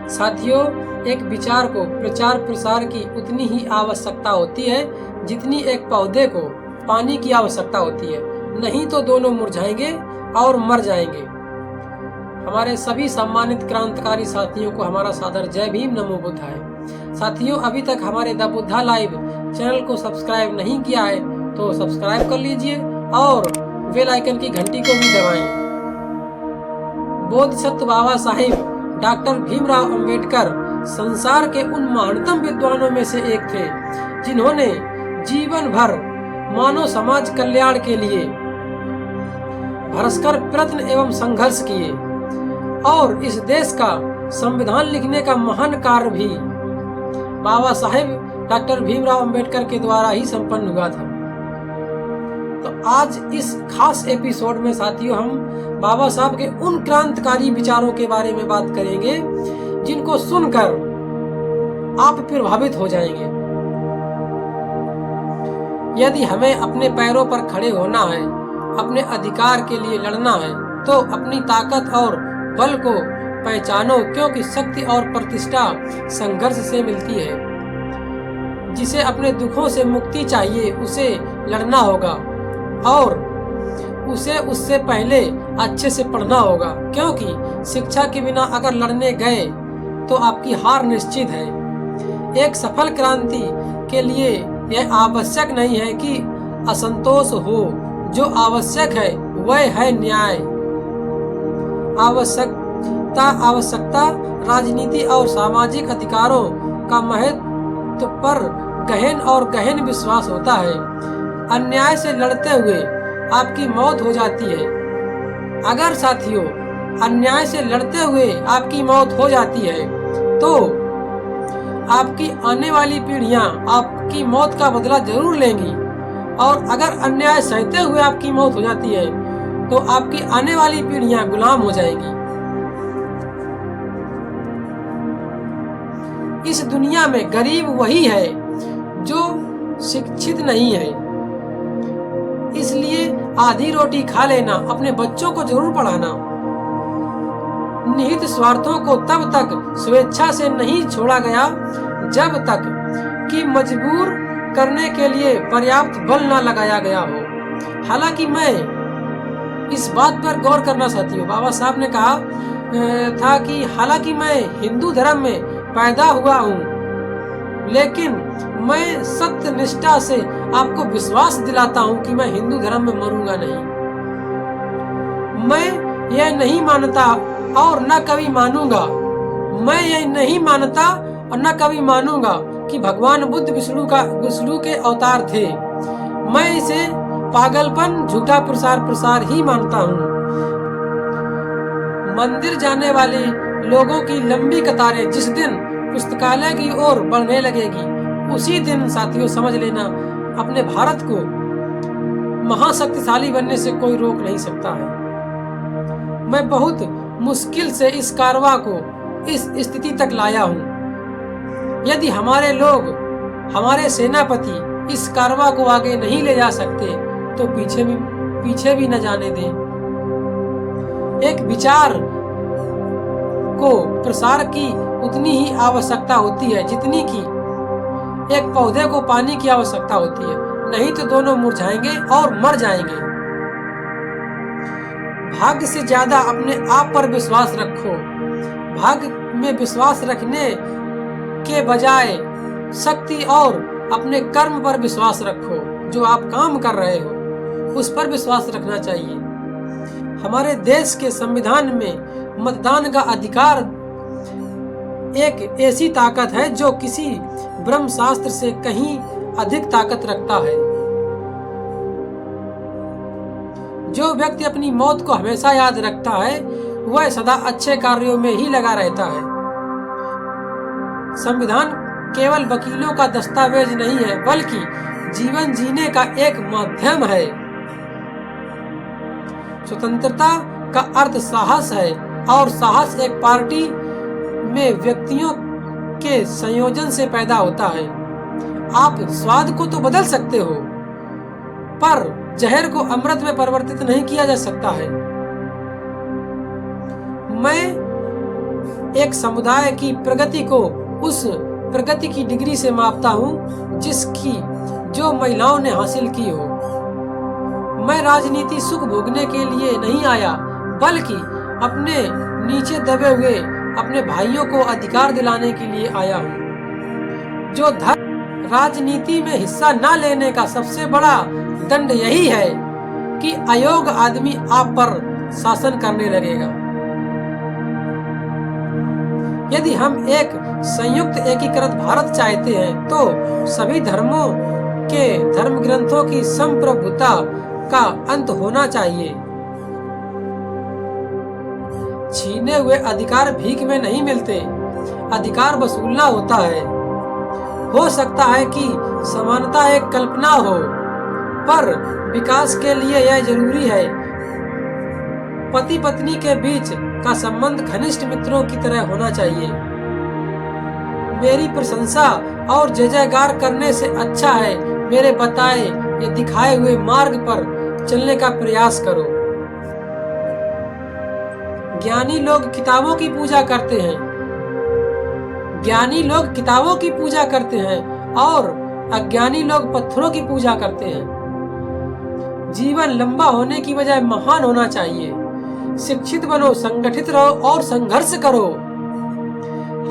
साथियों, एक विचार को प्रचार प्रसार की उतनी ही आवश्यकता होती है जितनी एक पौधे को पानी की आवश्यकता होती है, नहीं तो दोनों मुरझाएंगे और मर जाएंगे। हमारे सभी सम्मानित क्रांतिकारी साथियों को हमारा सादर जय भीम, नमो बुद्धाय। साथियों, अभी तक हमारे द बुद्धा लाइव चैनल को सब्सक्राइब नहीं किया है तो सब्सक्राइब कर लीजिए और बेल आइकन की घंटी को भी दबाएं। बोधिसत्व बाबा साहिब डॉक्टर भीमराव अंबेडकर संसार के उन महानतम विद्वानों में से एक थे जिन्होंने जीवन भर मानव समाज कल्याण के लिए भरसकर प्रयत्न एवं संघर्ष किए और इस देश का संविधान लिखने का महान कार्य भी बाबा साहेब डॉक्टर भीमराव अंबेडकर के द्वारा ही संपन्न हुआ था। तो आज इस खास एपिसोड में साथियों हम बाबा साहब के उन क्रांतिकारी विचारों के बारे में बात करेंगे जिनको सुनकर आप प्रभावित हो जाएंगे। यदि हमें अपने पैरों पर खड़े होना है, अपने अधिकार के लिए लड़ना है, तो अपनी ताकत और बल को पहचानो, क्योंकि शक्ति और प्रतिष्ठा संघर्ष से मिलती है। जिसे अपने दुखों से मुक्ति चाहिए उसे लड़ना होगा और उसे उससे पहले अच्छे से पढ़ना होगा, क्योंकि शिक्षा के बिना अगर लड़ने गए तो आपकी हार निश्चित है। एक सफल क्रांति के लिए यह आवश्यक नहीं है कि असंतोष हो, जो आवश्यक है वह है न्याय। आवश्यकता राजनीति और सामाजिक अधिकारों का महत्व पर गहन विश्वास होता है। अन्याय से लड़ते हुए आपकी मौत हो जाती है। अगर साथियों अन्याय से लड़ते हुए आपकी मौत हो जाती है तो आपकी आने वाली पीढ़ियां आपकी मौत का बदला जरूर लेंगी, और अगर अन्याय सहते हुए आपकी मौत हो जाती है तो आपकी आने वाली पीढ़ियां गुलाम हो जाएगी। इस दुनिया में गरीब वही है जो शिक्षित नहीं है, इसलिए आधी रोटी खा लेना, अपने बच्चों को जरूर पढ़ाना। निहित स्वार्थों को तब तक स्वेच्छा से नहीं छोड़ा गया जब तक कि मजबूर करने के लिए पर्याप्त बल न लगाया गया हो। हालांकि मैं इस बात पर गौर करना चाहती हूँ। बाबा साहब ने कहा था कि हालांकि मैं हिंदू धर्म में पैदा हुआ हूँ, लेकिन मैं सत्य निष्ठा से आपको विश्वास दिलाता हूँ कि मैं हिंदू धर्म में मरूंगा नहीं। मैं यह नहीं मानता और न कभी मानूंगा। मैं यह नहीं मानता और न कभी मानूंगा कि भगवान बुद्ध विष्णु के अवतार थे। मैं इसे पागलपन, झूठा प्रसार ही मानता हूँ। मंदिर जाने वाले लोगों की लंबी कतारें जिस दिन पुस्तकालय की ओर बढ़ने लगेगी, उसी दिन साथियों समझ लेना अपने भारत को महाशक्तिशाली बनने से कोई रोक नहीं सकता है। मैं बहुत मुश्किल से इस कारवां को इस स्थिति तक लाया हूँ। यदि हमारे लोग, हमारे सेनापति इस कारवां को आगे नहीं ले जा सकते तो पीछे भी न जाने दें। एक विचार को प्रसार की उतनी ही आवश्यकता होती है जितनी कि एक पौधे को पानी की आवश्यकता होती है, नहीं तो दोनों मुरझाएंगे और मर जाएंगे। भाग्य से ज्यादा अपने आप पर विश्वास रखो। भाग्य में विश्वास रखने के बजाय शक्ति और अपने कर्म पर विश्वास रखो। जो आप काम कर रहे हो उस पर विश्वास रखना चाहिए। हमारे देश के संविधान में मतदान का अधिकार एक ऐसी ताकत है जो किसी ब्रह्म शास्त्र से कहीं अधिक ताकत रखता है। जो व्यक्ति अपनी मौत को हमेशा याद रखता है वह सदा अच्छे कार्यों में ही लगा रहता है। संविधान केवल वकीलों का दस्तावेज नहीं है, बल्कि जीवन जीने का एक माध्यम है। स्वतंत्रता का अर्थ साहस है, और साहस एक पार्टी में व्यक्तियों के संयोजन से पैदा होता है। आप स्वाद को तो बदल सकते हो, पर जहर को अमृत में परिवर्तित नहीं किया जा सकता है। मैं एक समुदाय की प्रगति को उस प्रगति की डिग्री से मापता हूँ जिसकी जो महिलाओं ने हासिल की हो। मैं राजनीति सुख भोगने के लिए नहीं आया, बल्कि अपने नीचे दबे हुए अपने भाइयों को अधिकार दिलाने के लिए आया हूँ। जो धर्म राजनीति में हिस्सा न लेने का सबसे बड़ा दंड यही है कि अयोग्य आदमी आप पर शासन करने लगेगा। यदि हम एक संयुक्त एकीकृत भारत चाहते हैं तो सभी धर्मों के धर्म ग्रंथों की संप्रभुता का अंत होना चाहिए। छीने हुए अधिकार भीख में नहीं मिलते, अधिकार वसूलना होता है। हो सकता है कि समानता एक कल्पना हो, पर विकास के लिए यह जरूरी है। पति पत्नी के बीच का संबंध घनिष्ठ मित्रों की तरह होना चाहिए। मेरी प्रशंसा और जय जयकार करने से अच्छा है मेरे बताए ये दिखाए हुए मार्ग पर चलने का प्रयास करो। ज्ञानी लोग किताबों की पूजा करते हैं, ज्ञानी लोग किताबों की पूजा करते हैं और अज्ञानी लोग पत्थरों की पूजा करते हैं। जीवन लंबा होने की बजाय महान होना चाहिए। शिक्षित बनो, संगठित रहो और संघर्ष करो।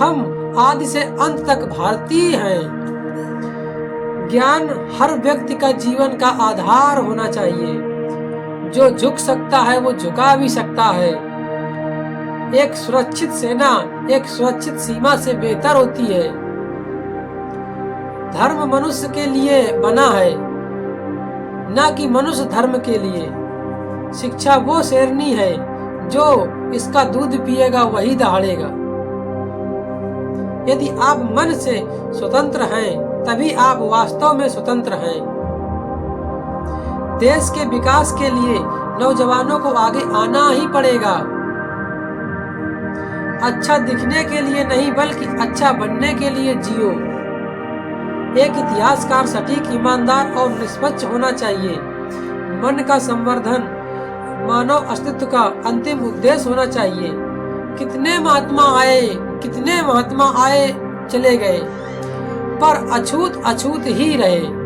हम आदि से अंत तक भारतीय हैं। ज्ञान हर व्यक्ति का जीवन का आधार होना चाहिए। जो झुक सकता है वो झुका भी सकता है। एक सुरक्षित सेना एक सुरक्षित सीमा से बेहतर होती है। धर्म मनुष्य के लिए बना है, न कि मनुष्य धर्म के लिए। शिक्षा वो शेरनी है जो इसका दूध पिएगा वही दहाड़ेगा। यदि आप मन से स्वतंत्र हैं, तभी आप वास्तव में स्वतंत्र हैं। देश के विकास के लिए नौजवानों को आगे आना ही पड़ेगा। अच्छा दिखने के लिए नहीं, बल्कि अच्छा बनने के लिए जियो। एक इतिहासकार सटीक, ईमानदार और निष्पक्ष होना चाहिए। मन का संवर्धन मानव अस्तित्व का अंतिम उद्देश्य होना चाहिए। कितने महात्मा आए चले गए, पर अछूत अछूत ही रहे।